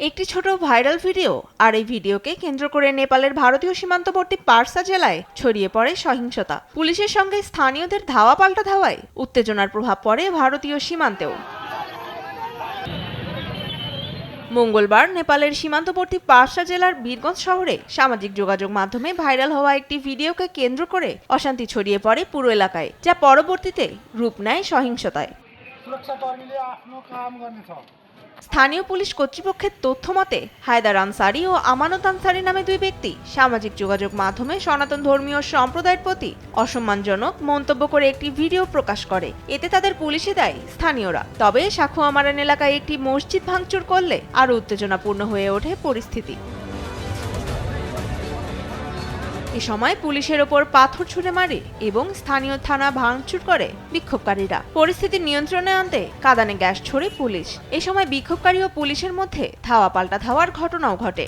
একটি ছোট viral video আর এই ভিডিওকে কেন্দ্র করে নেপালের ভারতীয় সীমান্তবর্তী পারসা জেলায় ছড়িয়ে পড়ে সহিংসতা। পুলিশের সঙ্গে স্থানীয়দের ধাওয়া পাল্টা ধাওয়ায় উত্তেজনার প্রভাব পড়ে ভারতীয় সীমান্তেও। মঙ্গলবার নেপালের সীমান্তবর্তী পারসা জেলার বীরগঞ্জ শহরে সামাজিক যোগাযোগ মাধ্যমে ভাইরাল হওয়া একটি ভিডিওকে কেন্দ্র করে অশান্তি ছড়িয়ে পড়ে পুরো এলাকায়, যা পরবর্তীতে রূপ নেয় সহিংসতায়। স্থানীয় পুলিশ কর্তৃপক্ষের তথ্য মতে হায়দার আনসারি ও আমানত আনসারি নামে দুই ব্যক্তি সামাজিক যোগাযোগ মাধ্যমে সনাতন ধর্মীয় সম্প্রদায়ের প্রতি অসম্মানজনক মন্তব্য করে একটি ভিডিও প্রকাশ করে। এতে তাদের পুলিশে দেয় স্থানীয়রা। তবে সাখুয়ামারান এলাকায় একটি মসজিদ ভাঙচুর করলে আরও উত্তেজনাপূর্ণ হয়ে ওঠে পরিস্থিতি। এ সময় পুলিশের ওপর পাথর ছুঁড়ে মারে এবং স্থানীয় থানা ভাঙচুর করে বিক্ষোভকারীরা। পরিস্থিতি নিয়ন্ত্রণে আনতে কাঁদানে গ্যাস ছোড়ে পুলিশ। এ সময় বিক্ষোভকারী ও পুলিশের মধ্যে ধাওয়া পাল্টা ধাওয়ার ঘটনাও ঘটে।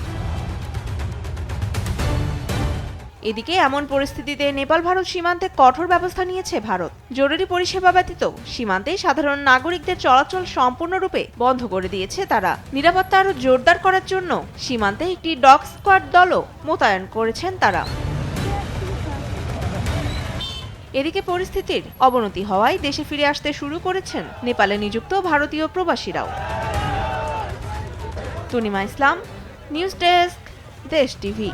এদিকে এমন পরিস্থিতিতে নেপাল ভারত সীমান্তে কঠোর ব্যবস্থা নিয়েছে ভারত। জরুরি পরিষেবা ব্যতীত সীমান্তে সাধারণ নাগরিকদের চলাচল সম্পূর্ণরূপে বন্ধ করে দিয়েছে তারা। নিরাপত্তা আরও জোরদার করার জন্য সীমান্তে একটি ডগ স্কোয়াড দলও মোতায়েন করেছেন তারা। এদিকে পরিস্থিতির অবনতি হওয়ায় দেশে ফিরে আসতে শুরু করেছেন নেপালে নিযুক্ত ভারতীয় প্রবাসীরাও। তনিমা ইসলাম, নিউজ ডেস্ক, দেশ টিভি।